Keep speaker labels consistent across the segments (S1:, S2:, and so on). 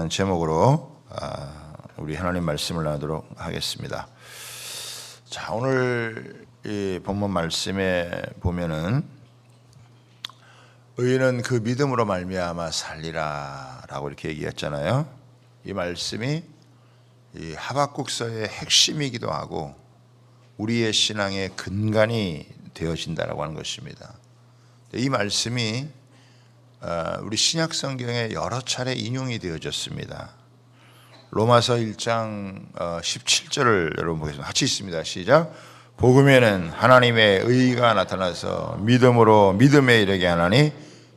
S1: 하는 제목으로 우리 하나님 말씀을 나누도록 하겠습니다. 자, 오늘 이 본문 말씀에 보면은 의인은 그 믿음으로 말미암아 살리라라고 이렇게 얘기했잖아요. 이 말씀이 이 하박국서의 핵심이기도 하고 우리의 신앙의 근간이 되어진다라고 하는 것입니다. 이 말씀이 우리 신약 성경에 여러 차례 인용이 되어졌습니다. 로마서 1장 17절을 여러분 보겠습니다. 같이 있습니다. 시작. 복음에는 하나님의 의가 나타나서 믿음으로 믿음에 이르게 하나니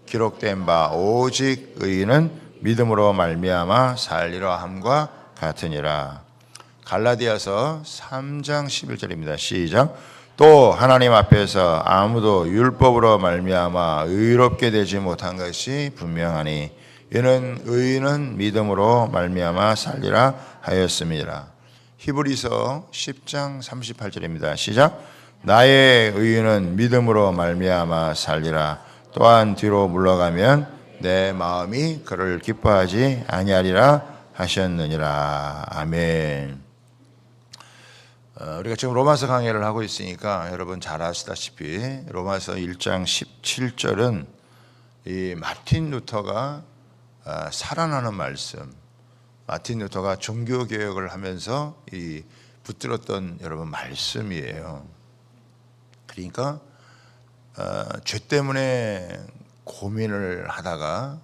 S1: 기록된 바 오직 의인은 믿음으로 말미암아 살리라 함과 같으니라. 갈라디아서 3장 11절입니다. 시작. 또 하나님 앞에서 아무도 율법으로 말미암아 의롭게 되지 못한 것이 분명하니 이는 의인은 믿음으로 말미암아 살리라 하였음이라. 히브리서 10장 38절입니다. 시작. 나의 의인은 믿음으로 말미암아 살리라. 또한 뒤로 물러가면 내 마음이 그를 기뻐하지 아니하리라 하셨느니라. 아멘. 우리가 지금 로마서 강해를 하고 있으니까 여러분 잘 아시다시피 로마서 1장 17절은 이 마틴 루터가 살아나는 말씀, 마틴 루터가 종교개혁을 하면서 이 붙들었던 여러분 말씀이에요. 그러니까 죄 때문에 고민을 하다가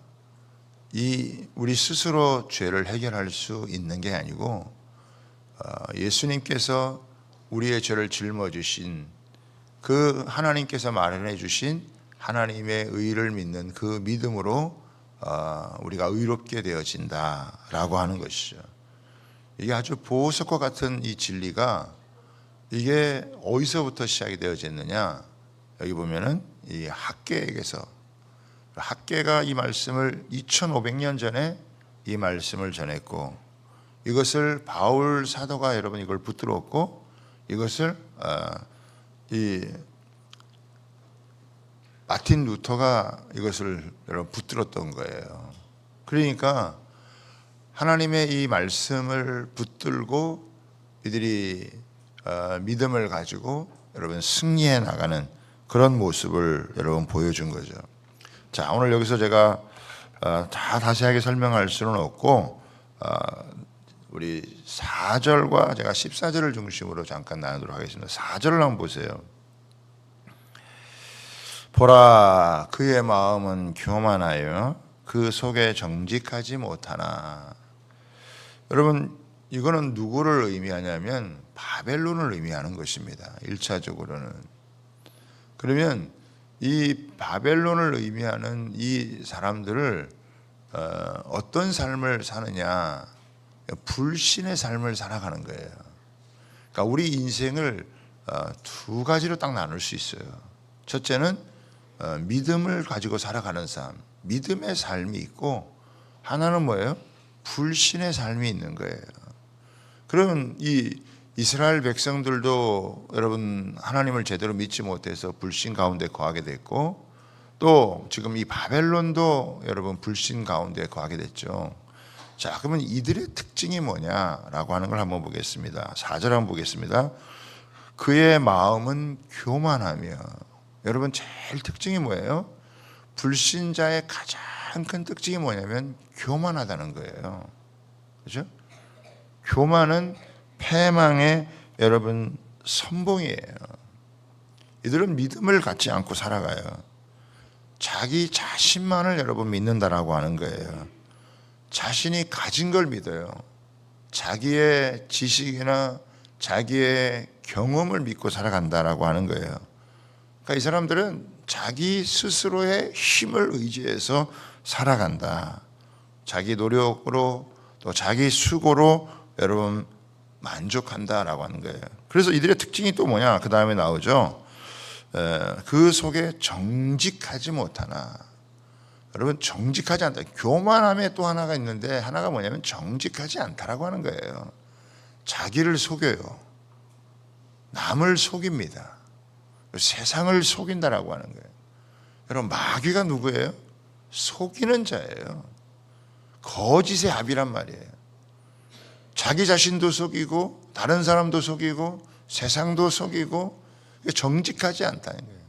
S1: 이 우리 스스로 죄를 해결할 수 있는 게 아니고 예수님께서 우리의 죄를 짊어지신 그 하나님께서 마련해 주신 하나님의 의를 믿는 그 믿음으로 우리가 의롭게 되어진다라고 하는 것이죠. 이게 아주 보석과 같은 이 진리가 이게 어디서부터 시작이 되어졌느냐? 여기 보면은 이 학개에게서, 학개가 이 말씀을 2500년 전에 이 말씀을 전했고 이것을 바울 사도가 여러분 이걸 붙들었고 이것을 이 마틴 루터가 이것을 여러분 붙들었던 거예요. 그러니까 하나님의 이 말씀을 붙들고 이들이 믿음을 가지고 여러분 승리해 나가는 그런 모습을 여러분 보여준 거죠. 자, 오늘 여기서 제가 다 자세하게 설명할 수는 없고 우리 4절과 제가 14절을 중심으로 잠깐 나누도록 하겠습니다. 4절을 한번 보세요. 보라, 그의 마음은 교만하여 그 속에 정직하지 못하나. 여러분, 이거는 누구를 의미하냐면 바벨론을 의미하는 것입니다. 1차적으로는. 그러면 이 바벨론을 의미하는 이 사람들을 어떤 삶을 사느냐, 불신의 삶을 살아가는 거예요. 그러니까 우리 인생을 두 가지로 딱 나눌 수 있어요. 첫째는 믿음을 가지고 살아가는 삶, 믿음의 삶이 있고, 하나는 뭐예요? 불신의 삶이 있는 거예요. 그러면 이 이스라엘 백성들도 여러분 하나님을 제대로 믿지 못해서 불신 가운데 거하게 됐고, 또 지금 이 바벨론도 여러분 불신 가운데 거하게 됐죠. 자, 그러면 이들의 특징이 뭐냐라고 하는 걸 한번 보겠습니다. 4절 한번 보겠습니다. 그의 마음은 교만하며. 여러분 제일 특징이 뭐예요? 불신자의 가장 큰 특징이 뭐냐면 교만하다는 거예요. 그렇죠? 교만은 패망의 여러분 선봉이에요. 이들은 믿음을 갖지 않고 살아가요. 자기 자신만을 여러분 믿는다라고 하는 거예요. 자신이 가진 걸 믿어요. 자기의 지식이나 자기의 경험을 믿고 살아간다라고 하는 거예요. 그러니까 이 사람들은 자기 스스로의 힘을 의지해서 살아간다. 자기 노력으로 또 자기 수고로 여러분 만족한다라고 하는 거예요. 그래서 이들의 특징이 또 뭐냐? 그 다음에 나오죠. 그 속에 정직하지 못하나. 여러분 정직하지 않다. 교만함에 또 하나가 있는데 하나가 뭐냐면 정직하지 않다라고 하는 거예요. 자기를 속여요. 남을 속입니다. 세상을 속인다라고 하는 거예요. 여러분 마귀가 누구예요? 속이는 자예요. 거짓의 합이란 말이에요. 자기 자신도 속이고 다른 사람도 속이고 세상도 속이고 정직하지 않다는 거예요.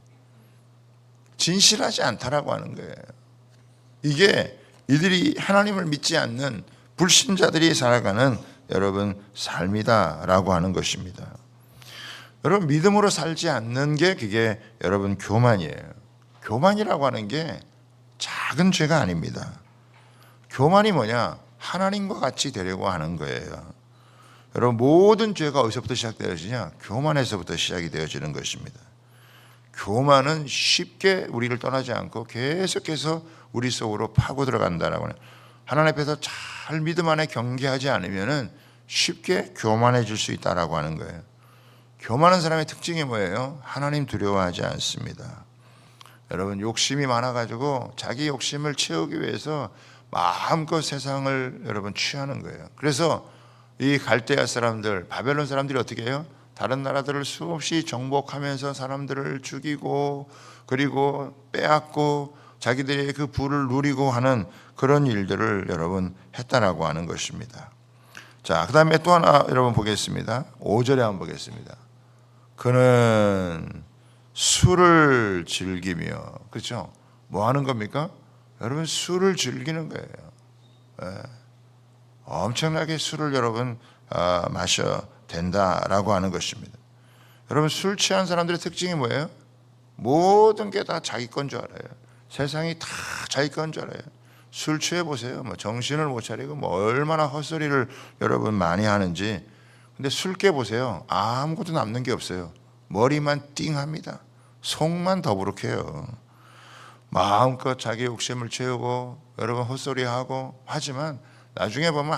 S1: 진실하지 않다라고 하는 거예요. 이게 이들이 하나님을 믿지 않는 불신자들이 살아가는 여러분 삶이다라고 하는 것입니다. 여러분 믿음으로 살지 않는 게 그게 여러분 교만이에요. 교만이라고 하는 게 작은 죄가 아닙니다. 교만이 뭐냐? 하나님과 같이 되려고 하는 거예요. 여러분 모든 죄가 어디서부터 시작되어지냐? 교만에서부터 시작이 되어지는 것입니다. 교만은 쉽게 우리를 떠나지 않고 계속해서 우리 속으로 파고 들어간다라고 해요. 하나님 앞에서 잘 믿음 안에 경계하지 않으면 쉽게 교만해질 수 있다라고 하는 거예요. 교만한 사람의 특징이 뭐예요? 하나님 두려워하지 않습니다. 여러분 욕심이 많아가지고 자기 욕심을 채우기 위해서 마음껏 세상을 여러분 취하는 거예요. 그래서 이 갈대아 사람들, 바벨론 사람들이 어떻게 해요? 다른 나라들을 수없이 정복하면서 사람들을 죽이고 그리고 빼앗고 자기들의 그 부를 누리고 하는 그런 일들을 여러분 했다라고 하는 것입니다. 자, 그 다음에 또 하나 여러분 보겠습니다. 5절에 한번 보겠습니다. 그는 술을 즐기며, 그렇죠? 뭐 하는 겁니까? 여러분 술을 즐기는 거예요. 네. 엄청나게 술을 여러분 마셔 된다라고 하는 것입니다. 여러분 술 취한 사람들의 특징이 뭐예요? 모든 게 다 자기 건 줄 알아요. 세상이 다 자기 건 줄 알아요. 술 취해 보세요. 뭐 정신을 못 차리고 뭐 얼마나 헛소리를 여러분 많이 하는지. 근데 술 깨 보세요. 아무것도 남는 게 없어요. 머리만 띵합니다. 속만 더부룩해요. 마음껏 자기 욕심을 채우고 여러분 헛소리하고 하지만 나중에 보면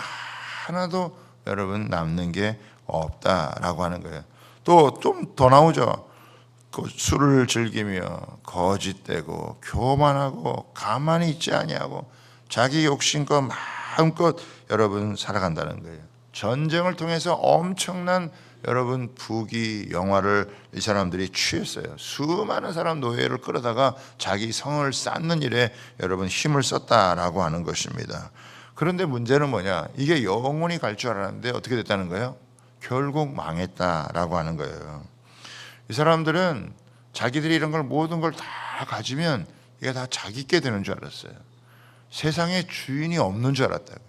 S1: 하나도 여러분 남는 게 없다라고 하는 거예요. 또 좀 더 나오죠. 그 술을 즐기며 거짓되고 교만하고 가만히 있지 아니하고 자기 욕심과 마음껏 여러분 살아간다는 거예요. 전쟁을 통해서 엄청난 여러분 부귀 영화를 이 사람들이 취했어요. 수많은 사람 노예를 끌어다가 자기 성을 쌓는 일에 여러분 힘을 썼다라고 하는 것입니다. 그런데 문제는 뭐냐? 이게 영원히 갈 줄 알았는데 어떻게 됐다는 거예요? 결국 망했다라고 하는 거예요. 이 사람들은 자기들이 이런 걸 모든 걸 다 가지면 이게 다 자기께 되는 줄 알았어요. 세상에 주인이 없는 줄 알았다고.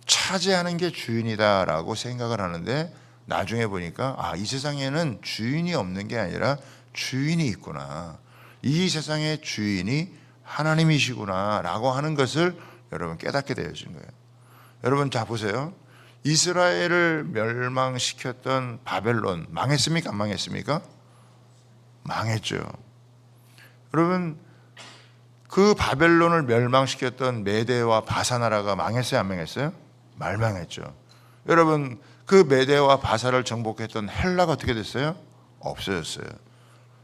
S1: 차지하는 게 주인이다라고 생각을 하는데 나중에 보니까 이 세상에는 주인이 없는 게 아니라 주인이 있구나. 이 세상의 주인이 하나님이시구나 라고 하는 것을 여러분 깨닫게 되어진 거예요. 여러분 자 보세요. 이스라엘을 멸망시켰던 바벨론 망했습니까? 안 망했습니까? 망했죠. 여러분 그 바벨론을 멸망시켰던 메대와 바사 나라가 망했어요? 안 망했어요? 말망했죠. 여러분 그 메대와 바사를 정복했던 헬라가 어떻게 됐어요? 없어졌어요.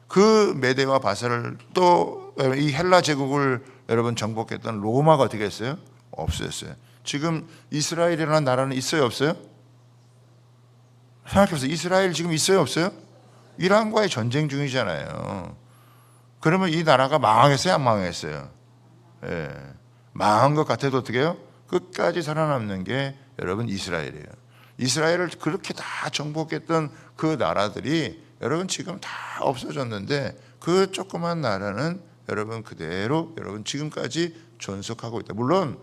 S1: 그 메대와 바사를 또 이 헬라 제국을 여러분 정복했던 로마가 어떻게 했어요? 없어졌어요. 지금 이스라엘이라는 나라는 있어요? 없어요? 생각해보세요. 이스라엘 지금 있어요? 없어요? 이란과의 전쟁 중이잖아요. 그러면 이 나라가 망하겠어요? 안 망하겠어요? 예. 망한 것 같아도 어떻게 해요? 끝까지 살아남는 게 여러분 이스라엘이에요. 이스라엘을 그렇게 다 정복했던 그 나라들이 여러분 지금 다 없어졌는데 그 조그만 나라는 여러분 그대로 여러분 지금까지 존속하고 있다. 물론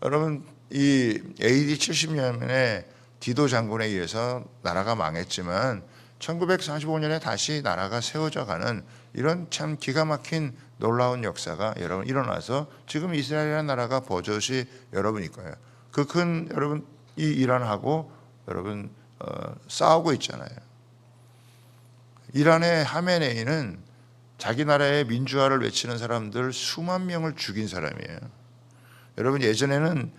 S1: 여러분 이 AD 70년에 디도 장군에 의해서 나라가 망했지만 1945년에 다시 나라가 세워져 가는 이런 참 기가 막힌 놀라운 역사가 여러분 일어나서 지금 이스라엘이라는 나라가 버젓이 여러분 있고요. 그 큰 여러분 이 이란하고 여러분 싸우고 있잖아요. 이란의 하메네이는 자기 나라의 민주화를 외치는 사람들 수만 명을 죽인 사람이에요. 여러분 예전에는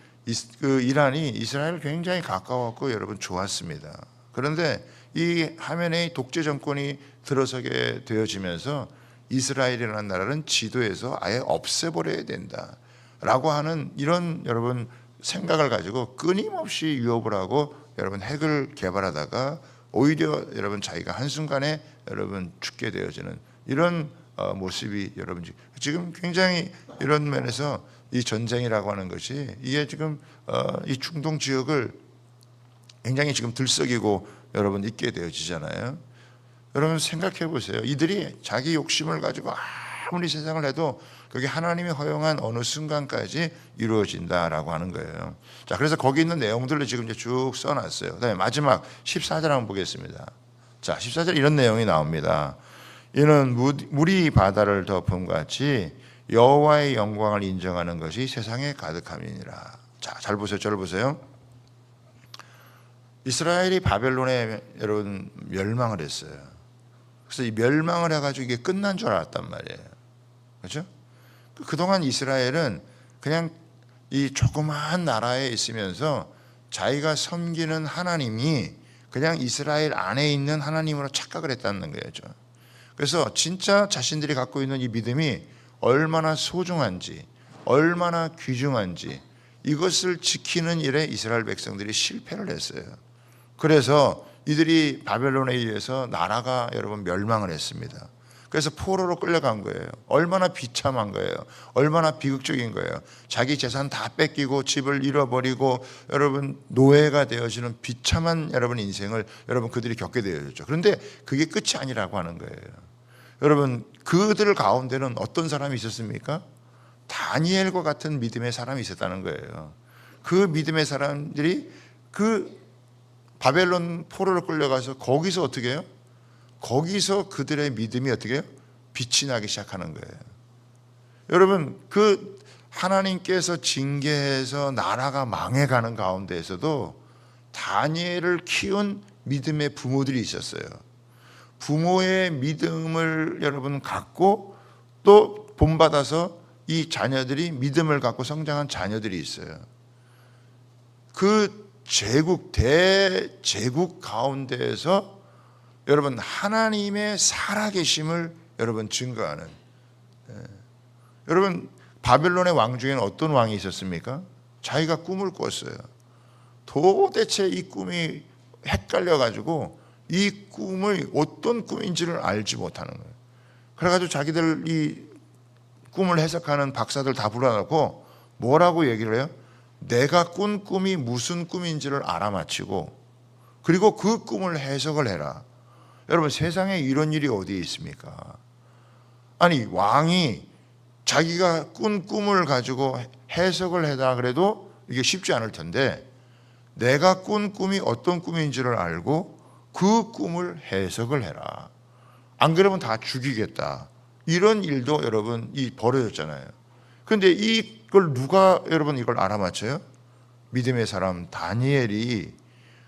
S1: 그 이란이 이스라엘 굉장히 가까웠고 여러분 좋았습니다. 그런데 이 하메네이 독재 정권이 들어서게 되어지면서 이스라엘이라는 나라는 지도에서 아예 없애버려야 된다라고 하는 이런 여러분 생각을 가지고 끊임없이 위협을 하고 여러분 핵을 개발하다가 오히려 여러분 자기가 한순간에 여러분 죽게 되어지는 이런 모습이 여러분 지금 굉장히 이런 면에서 이 전쟁이라고 하는 것이 이게 지금 이 중동 지역을 굉장히 지금 들썩이고 여러분 있게 되어지잖아요. 여러분 생각해 보세요. 이들이 자기 욕심을 가지고 아무리 세상을 해도 그게 하나님이 허용한 어느 순간까지 이루어진다라고 하는 거예요. 자, 그래서 거기 있는 내용들을 지금 이제 쭉 써놨어요. 그다음에 마지막 14절 한번 보겠습니다. 자, 14절 이런 내용이 나옵니다. 이는 물이 바다를 덮음 같이 여호와의 영광을 인정하는 것이 세상에 가득함이니라. 자, 잘 보세요. 저를 보세요. 이스라엘이 바벨론에 여러분 멸망을 했어요. 그래서 이 멸망을 해가지고 이게 끝난 줄 알았단 말이에요. 그렇죠? 그동안 이스라엘은 그냥 이 조그마한 나라에 있으면서 자기가 섬기는 하나님이 그냥 이스라엘 안에 있는 하나님으로 착각을 했다는 거죠. 그래서 진짜 자신들이 갖고 있는 이 믿음이 얼마나 소중한지, 얼마나 귀중한지 이것을 지키는 일에 이스라엘 백성들이 실패를 했어요. 그래서 이들이 바벨론에 의해서 나라가 여러분 멸망을 했습니다. 그래서 포로로 끌려간 거예요. 얼마나 비참한 거예요. 얼마나 비극적인 거예요. 자기 재산 다 뺏기고 집을 잃어버리고 여러분 노예가 되어지는 비참한 여러분 인생을 여러분 그들이 겪게 되었죠. 그런데 그게 끝이 아니라고 하는 거예요. 여러분 그들 가운데는 어떤 사람이 있었습니까? 다니엘과 같은 믿음의 사람이 있었다는 거예요. 그 믿음의 사람들이 그 바벨론 포로로 끌려가서 거기서 어떻게 해요? 거기서 그들의 믿음이 어떻게 해요? 빛이 나기 시작하는 거예요. 여러분 그 하나님께서 징계해서 나라가 망해가는 가운데에서도 다니엘을 키운 믿음의 부모들이 있었어요. 부모의 믿음을 여러분 갖고 또 본받아서 이 자녀들이 믿음을 갖고 성장한 자녀들이 있어요. 그 제국 대제국 가운데에서 여러분 하나님의 살아계심을 여러분 증거하는 여러분 바벨론의 왕 중에는 어떤 왕이 있었습니까? 자기가 꿈을 꿨어요. 도대체 이 꿈이 헷갈려 가지고 이 꿈을 어떤 꿈인지를 알지 못하는 거예요. 그래가지고 자기들 이 꿈을 해석하는 박사들 다 불러놓고 뭐라고 얘기를 해요? 내가 꾼 꿈이 무슨 꿈인지를 알아맞히고 그리고 그 꿈을 해석을 해라. 여러분 세상에 이런 일이 어디에 있습니까? 아니 왕이 자기가 꾼 꿈을 가지고 해석을 해라 그래도 이게 쉽지 않을 텐데 내가 꾼 꿈이 어떤 꿈인지를 알고 그 꿈을 해석을 해라. 안 그러면 다 죽이겠다. 이런 일도 여러분 이 벌어졌잖아요. 그런데 이걸 누가 여러분 이걸 알아맞혀요? 믿음의 사람 다니엘이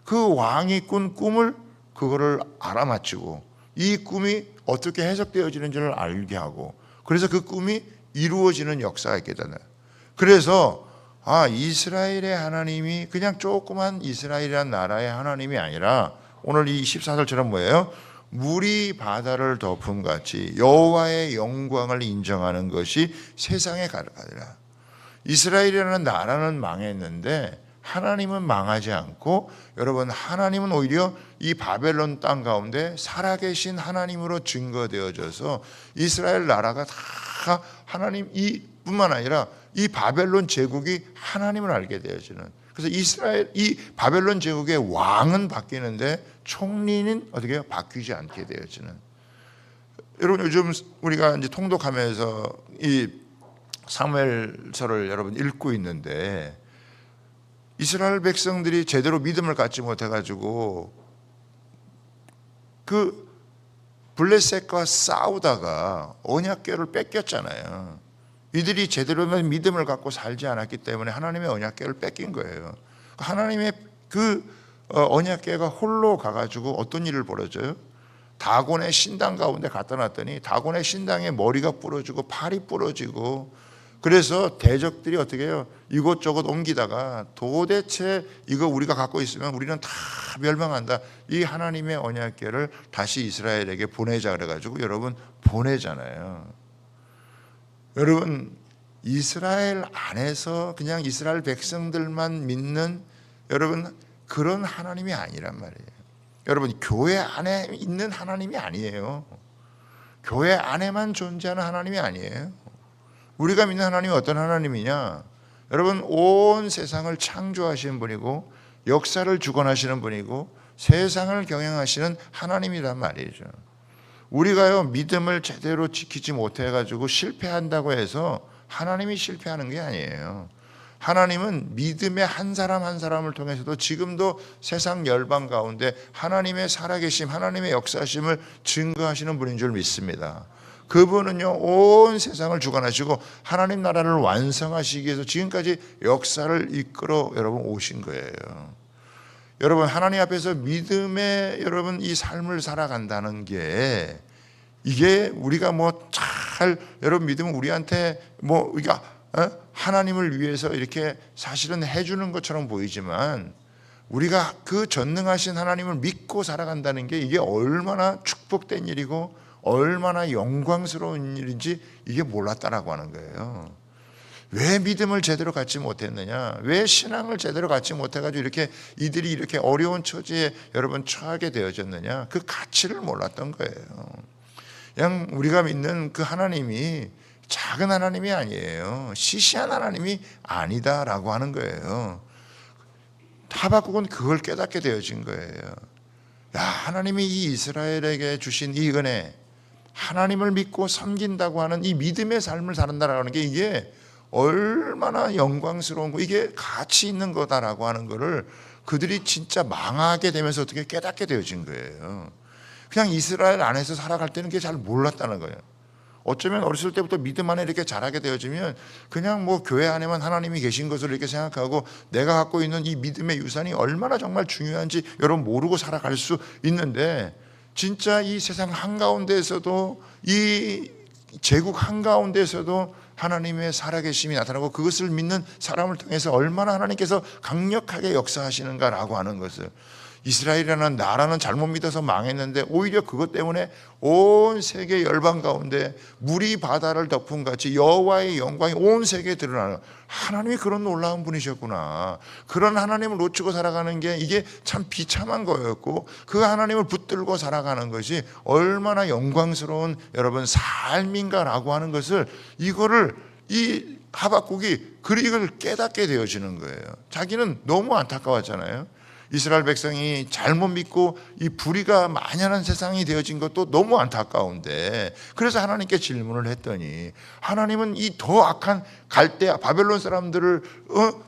S1: 그 왕이 꾼 꿈을 그거를 알아맞히고 이 꿈이 어떻게 해석되어지는지를 알게 하고 그래서 그 꿈이 이루어지는 역사가 있겠잖아요. 그래서 이스라엘의 하나님이 그냥 조그만 이스라엘이라는 나라의 하나님이 아니라 오늘 이 14절처럼 뭐예요? 물이 바다를 덮음 같이 여호와의 영광을 인정하는 것이 세상에 가득하리라. 이스라엘이라는 나라는 망했는데 하나님은 망하지 않고 여러분 하나님은 오히려 이 바벨론 땅 가운데 살아계신 하나님으로 증거되어져서 이스라엘 나라가 다 하나님 뿐만 아니라 이 바벨론 제국이 하나님을 알게 되어지는. 그래서 이 바벨론 제국의 왕은 바뀌는데 총리는 어떻게 해요? 바뀌지 않게 되어지는. 여러분 요즘 우리가 이제 통독하면서 이 사무엘서를 여러분 읽고 있는데 이스라엘 백성들이 제대로 믿음을 갖지 못해가지고 그 블레셋과 싸우다가 언약궤를 뺏겼잖아요. 이들이 제대로 된 믿음을 갖고 살지 않았기 때문에 하나님의 언약궤를 뺏긴 거예요. 하나님의 그 언약궤가 홀로 가가지고 어떤 일을 벌어져요? 다곤의 신당 가운데 갖다 놨더니 다곤의 신당의 머리가 부러지고 팔이 부러지고 그래서 대적들이 어떻게 해요? 이곳저곳 옮기다가 도대체 이거 우리가 갖고 있으면 우리는 다 멸망한다. 이 하나님의 언약궤를 다시 이스라엘에게 보내자 그래가지고 여러분 보내잖아요. 여러분 이스라엘 안에서 그냥 이스라엘 백성들만 믿는 여러분 그런 하나님이 아니란 말이에요. 여러분 교회 안에 있는 하나님이 아니에요. 교회 안에만 존재하는 하나님이 아니에요. 우리가 믿는 하나님이 어떤 하나님이냐? 여러분, 온 세상을 창조하시는 분이고 역사를 주관하시는 분이고 세상을 경영하시는 하나님이란 말이죠. 우리가요, 믿음을 제대로 지키지 못해가지고 실패한다고 해서 하나님이 실패하는 게 아니에요. 하나님은 믿음의 한 사람 한 사람을 통해서도 지금도 세상 열방 가운데 하나님의 살아계심, 하나님의 역사심을 증거하시는 분인 줄 믿습니다. 그분은요, 온 세상을 주관하시고 하나님 나라를 완성하시기 위해서 지금까지 역사를 이끌어 여러분 오신 거예요. 여러분, 하나님 앞에서 믿음의 여러분 이 삶을 살아간다는 게, 이게 우리가 여러분 믿으면 우리한테 우리가 하나님을 위해서 이렇게 사실은 해주는 것처럼 보이지만, 우리가 그 전능하신 하나님을 믿고 살아간다는 게 이게 얼마나 축복된 일이고 얼마나 영광스러운 일인지 이게 몰랐다라고 하는 거예요. 왜 믿음을 제대로 갖지 못했느냐? 왜 신앙을 제대로 갖지 못해가지고 이들이 이렇게 어려운 처지에 여러분 처하게 되어졌느냐? 그 가치를 몰랐던 거예요. 그냥 우리가 믿는 그 하나님이 작은 하나님이 아니에요. 시시한 하나님이 아니다라고 하는 거예요. 하박국은 그걸 깨닫게 되어진 거예요. 야, 하나님이 이 이스라엘에게 주신 이 은혜, 하나님을 믿고 섬긴다고 하는 이 믿음의 삶을 산다라는 게 이게 얼마나 영광스러운 거, 이게 가치 있는 거다라고 하는 거를 그들이 진짜 망하게 되면서 어떻게 깨닫게 되어진 거예요. 그냥 이스라엘 안에서 살아갈 때는 그게 잘 몰랐다는 거예요. 어쩌면 어렸을 때부터 믿음 안에 이렇게 자라게 되어지면 그냥 교회 안에만 하나님이 계신 것을 이렇게 생각하고 내가 갖고 있는 이 믿음의 유산이 얼마나 정말 중요한지 여러분 모르고 살아갈 수 있는데, 진짜 이 세상 한가운데에서도, 이 제국 한가운데에서도 하나님의 살아계심이 나타나고 그것을 믿는 사람을 통해서 얼마나 하나님께서 강력하게 역사하시는가라고 하는 것을, 이스라엘이라는 나라는 잘못 믿어서 망했는데 오히려 그것 때문에 온 세계 열방 가운데 물이 바다를 덮은 같이 여호와의 영광이 온 세계에 드러나는, 하나님이 그런 놀라운 분이셨구나. 그런 하나님을 놓치고 살아가는 게 이게 참 비참한 거였고, 그 하나님을 붙들고 살아가는 것이 얼마나 영광스러운 여러분 삶인가라고 하는 것을, 이거를 이 하박국이 이걸 깨닫게 되어지는 거예요. 자기는 너무 안타까웠잖아요. 이스라엘 백성이 잘못 믿고 이 불의가 만연한 세상이 되어진 것도 너무 안타까운데, 그래서 하나님께 질문을 했더니 하나님은 이 더 악한 갈대아 바벨론 사람들을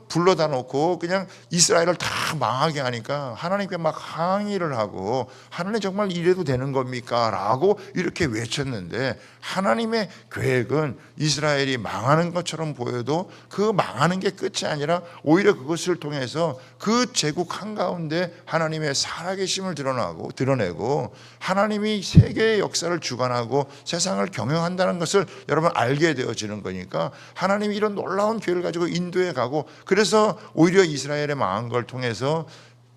S1: 불러다 놓고 그냥 이스라엘을 다 망하게 하니까 하나님께 막 항의를 하고, 하나님 정말 이래도 되는 겁니까? 라고 이렇게 외쳤는데, 하나님의 계획은 이스라엘이 망하는 것처럼 보여도 그 망하는 게 끝이 아니라 오히려 그것을 통해서 그 제국 한가운데 하나님의 살아계심을 드러내고 하나님이 세계의 역사를 주관하고 세상을 경영한다는 것을 여러분 알게 되어지는 거니까, 하나님이 이런 놀라운 기회를 가지고 인도에 가고, 그래서 오히려 이스라엘의 망한 걸 통해서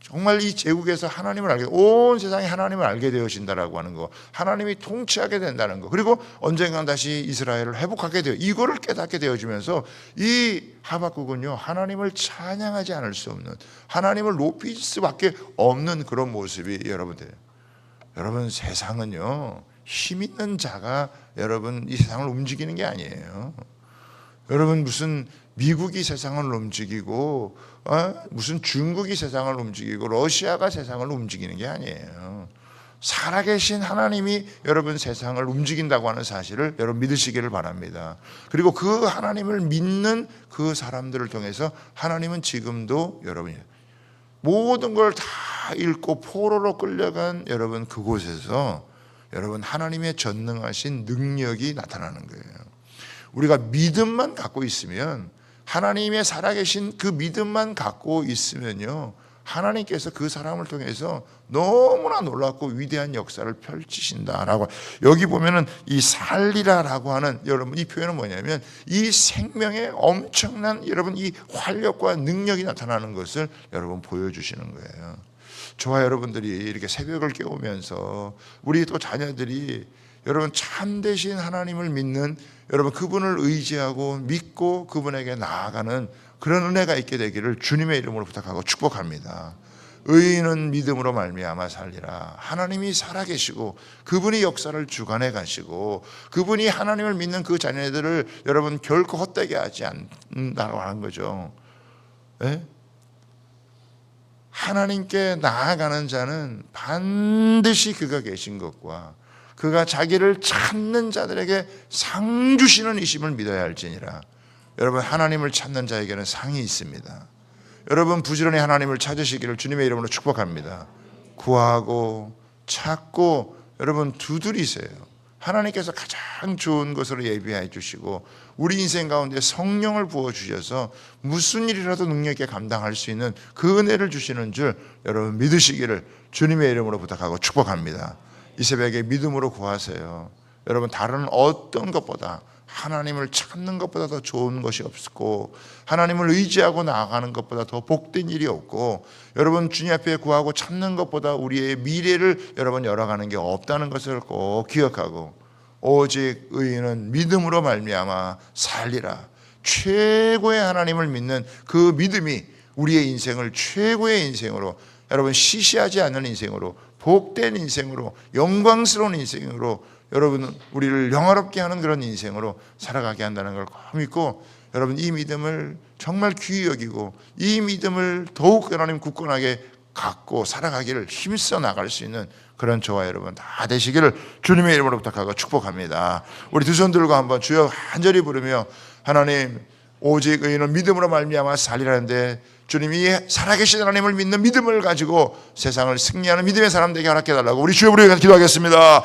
S1: 정말 이 제국에서 하나님을 알게, 온 세상이 하나님을 알게 되어진다라고 하는 거, 하나님이 통치하게 된다는 거, 그리고 언젠간 다시 이스라엘을 회복하게 되어, 이거를 깨닫게 되어지면서 이 하박국은요, 하나님을 찬양하지 않을 수 없는, 하나님을 높일 수밖에 없는 그런 모습이 여러분 세상은요, 힘 있는 자가 여러분 이 세상을 움직이는 게 아니에요. 여러분 무슨 미국이 세상을 움직이고 무슨 중국이 세상을 움직이고 러시아가 세상을 움직이는 게 아니에요. 살아계신 하나님이 여러분 세상을 움직인다고 하는 사실을 여러분 믿으시기를 바랍니다. 그리고 그 하나님을 믿는 그 사람들을 통해서 하나님은 지금도 여러분이 모든 걸 다 잃고 포로로 끌려간 여러분 그곳에서 여러분 하나님의 전능하신 능력이 나타나는 거예요. 우리가 믿음만 갖고 있으면, 하나님의 살아계신 그 믿음만 갖고 있으면요, 하나님께서 그 사람을 통해서 너무나 놀랍고 위대한 역사를 펼치신다라고. 여기 보면은 이 살리라라고 하는 여러분 이 표현은 뭐냐면, 이 생명의 엄청난 여러분 이 활력과 능력이 나타나는 것을 여러분 보여주시는 거예요. 저와 여러분들이 이렇게 새벽을 깨우면서 우리 또 자녀들이 여러분 참되신 하나님을 믿는, 여러분 그분을 의지하고 믿고 그분에게 나아가는 그런 은혜가 있게 되기를 주님의 이름으로 부탁하고 축복합니다. 의인은 믿음으로 말미암아 살리라. 하나님이 살아계시고 그분이 역사를 주관해 가시고 그분이 하나님을 믿는 그 자녀들을 여러분 결코 헛되게 하지 않는다고 하는 거죠. 네? 하나님께 나아가는 자는 반드시 그가 계신 것과 그가 자기를 찾는 자들에게 상 주시는 이심을 믿어야 할지니라. 여러분, 하나님을 찾는 자에게는 상이 있습니다. 여러분, 부지런히 하나님을 찾으시기를 주님의 이름으로 축복합니다. 구하고 찾고 여러분 두드리세요. 하나님께서 가장 좋은 것으로 예비해 주시고 우리 인생 가운데 성령을 부어주셔서 무슨 일이라도 능력 있게 감당할 수 있는 그 은혜를 주시는 줄 여러분 믿으시기를 주님의 이름으로 부탁하고 축복합니다. 이 새벽에 믿음으로 구하세요. 여러분, 다른 어떤 것보다 하나님을 찾는 것보다 더 좋은 것이 없고 하나님을 의지하고 나아가는 것보다 더 복된 일이 없고 여러분, 주님 앞에 구하고 찾는 것보다 우리의 미래를 여러분 열어가는 게 없다는 것을 꼭 기억하고 오직 의인은 믿음으로 말미암아 살리라. 최고의 하나님을 믿는 그 믿음이 우리의 인생을 최고의 인생으로 여러분 시시하지 않는 인생으로 복된 인생으로 영광스러운 인생으로 여러분 우리를 영화롭게 하는 그런 인생으로 살아가게 한다는 걸 꼭 믿고 여러분 이 믿음을 정말 귀히 여기고 이 믿음을 더욱 하나님 굳건하게 갖고 살아가기를 힘써 나갈 수 있는 그런 저와 여러분 다 되시기를 주님의 이름으로 부탁하고 축복합니다. 우리 두 손 들고 한번 주여 간절히 부르며 하나님 오직 의인은 믿음으로 말미암아 살리라는데 주님이 살아계신 하나님을 믿는 믿음을 가지고 세상을 승리하는 믿음의 사람 되게 허락해 달라고 우리 주여 부르며 기도하겠습니다.